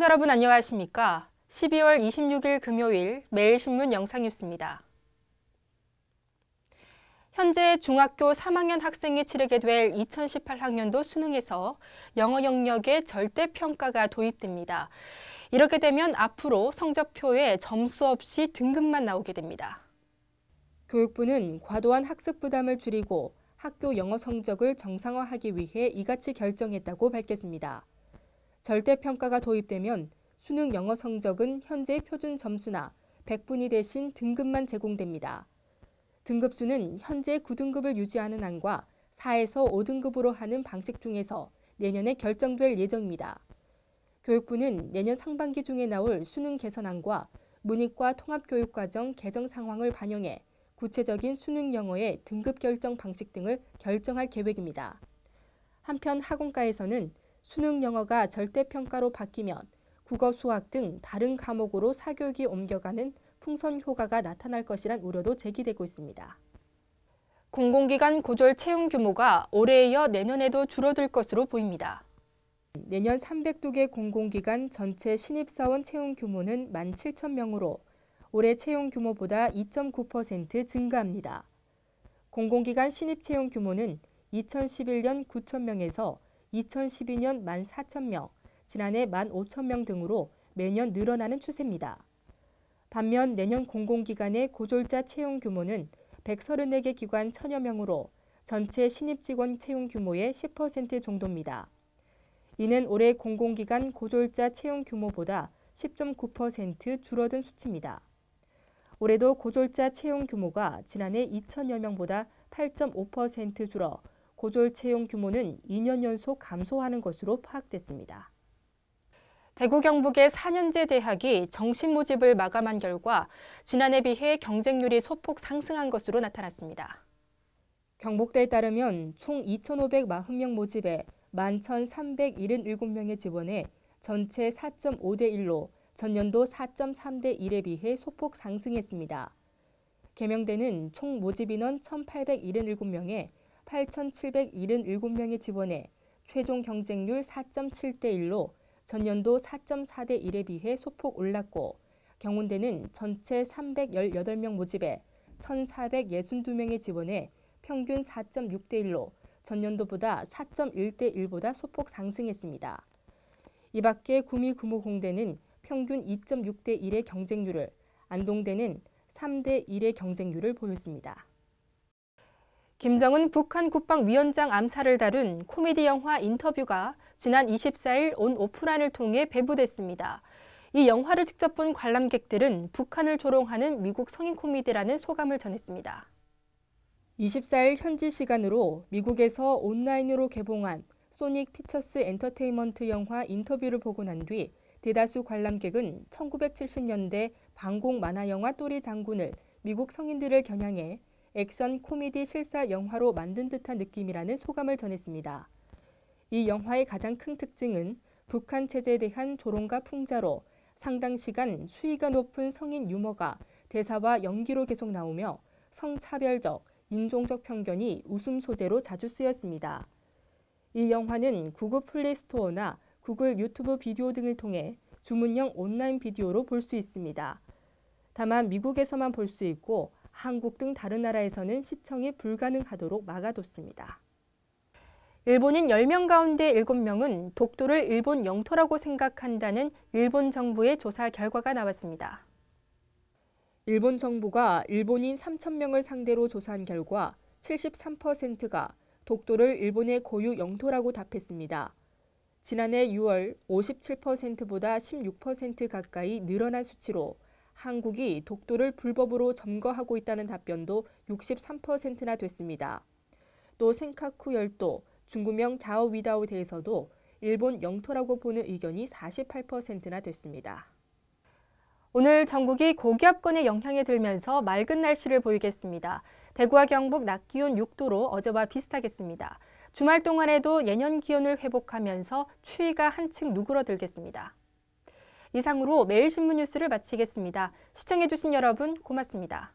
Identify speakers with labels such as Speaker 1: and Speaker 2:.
Speaker 1: 시청자 여러분 안녕하십니까? 12월 26일 금요일 매일신문 영상뉴스입니다. 현재 중학교 3학년 학생이 치르게 될 2018학년도 수능에서 영어 영역의 절대평가가 도입됩니다. 이렇게 되면 앞으로 성적표에 점수 없이 등급만 나오게 됩니다. 교육부는 과도한 학습 부담을 줄이고 학교 영어 성적을 정상화하기 위해 이같이 결정했다고 밝혔습니다. 절대평가가 도입되면 수능 영어 성적은 현재 표준 점수나 100분위 대신 등급만 제공됩니다. 등급수는 현재 9등급을 유지하는 안과 4에서 5등급으로 하는 방식 중에서 내년에 결정될 예정입니다. 교육부는 내년 상반기 중에 나올 수능 개선안과 문이과 통합교육과정 개정 상황을 반영해 구체적인 수능 영어의 등급 결정 방식 등을 결정할 계획입니다. 한편 학원가에서는 수능 영어가 절대평가로 바뀌면 국어, 수학 등 다른 과목으로 사교육이 옮겨가는 풍선 효과가 나타날 것이란 우려도 제기되고 있습니다. 공공기관 고졸 채용 규모가 올해에 이어 내년에도 줄어들 것으로 보입니다. 내년 302개 공공기관 전체 신입사원 채용 규모는 17,000명으로 올해 채용 규모보다 2.9% 증가합니다. 공공기관 신입 채용 규모는 2011년 9,000명에서 2012년 14,000명, 지난해 15,000명 등으로 매년 늘어나는 추세입니다. 반면 내년 공공기관의 고졸자 채용 규모는 134개 기관 1,000여 명으로 전체 신입직원 채용 규모의 10% 정도입니다. 이는 올해 공공기관 고졸자 채용 규모보다 10.9% 줄어든 수치입니다. 올해도 고졸자 채용 규모가 지난해 2,000여 명보다 8.5% 줄어 고졸 채용 규모는 2년 연속 감소하는 것으로 파악됐습니다. 대구 경북의 4년제 대학이 정시 모집을 마감한 결과 지난해 비해 경쟁률이 소폭 상승한 것으로 나타났습니다. 경북대에 따르면 총 2,540명 모집에 11,377명의 지원에 전체 4.5대 1로 전년도 4.3대 1에 비해 소폭 상승했습니다. 계명대는 총 모집 인원 1,877명에 8,777명의 지원에 최종 경쟁률 4.7대 1로 전년도 4.4대 1에 비해 소폭 올랐고 경운대는 전체 318명 모집에 1,462명의 지원에 평균 4.6대 1로 전년도보다 4.1대 1보다 소폭 상승했습니다. 이 밖에 구미 금호공대는 평균 2.6대 1의 경쟁률을, 안동대는 3대 1의 경쟁률을 보였습니다. 김정은 북한 국방위원장 암살을 다룬 코미디 영화 인터뷰가 지난 24일 온 오프라인을 통해 배부됐습니다. 이 영화를 직접 본 관람객들은 북한을 조롱하는 미국 성인 코미디라는 소감을 전했습니다. 24일 현지 시간으로 미국에서 온라인으로 개봉한 소닉 피처스 엔터테인먼트 영화 인터뷰를 보고 난 뒤 대다수 관람객은 1970년대 방공 만화 영화 또리 장군을 미국 성인들을 겨냥해 액션 코미디 실사 영화로 만든 듯한 느낌이라는 소감을 전했습니다. 이 영화의 가장 큰 특징은 북한 체제에 대한 조롱과 풍자로 상당 시간 수위가 높은 성인 유머가 대사와 연기로 계속 나오며 성차별적, 인종적 편견이 웃음 소재로 자주 쓰였습니다. 이 영화는 구글 플레이 스토어나 구글 유튜브 비디오 등을 통해 주문형 온라인 비디오로 볼 수 있습니다. 다만 미국에서만 볼 수 있고 한국 등 다른 나라에서는 시청이 불가능하도록 막아뒀습니다. 일본인 10명 가운데 7명은 독도를 일본 영토라고 생각한다는 일본 정부의 조사 결과가 나왔습니다. 일본 정부가 일본인 3,000명을 상대로 조사한 결과 73%가 독도를 일본의 고유 영토라고 답했습니다. 지난해 6월 57%보다 16% 가까이 늘어난 수치로 한국이 독도를 불법으로 점거하고 있다는 답변도 63%나 됐습니다. 또 센카쿠 열도, 중구명 다오위다오에 대해서도 일본 영토라고 보는 의견이 48%나 됐습니다. 오늘 전국이 고기압권의 영향에 들면서 맑은 날씨를 보이겠습니다. 대구와 경북 낮 기온 6도로 어제와 비슷하겠습니다. 주말 동안에도 예년 기온을 회복하면서 추위가 한층 누그러들겠습니다. 이상으로 매일신문 뉴스를 마치겠습니다. 시청해주신 여러분 고맙습니다.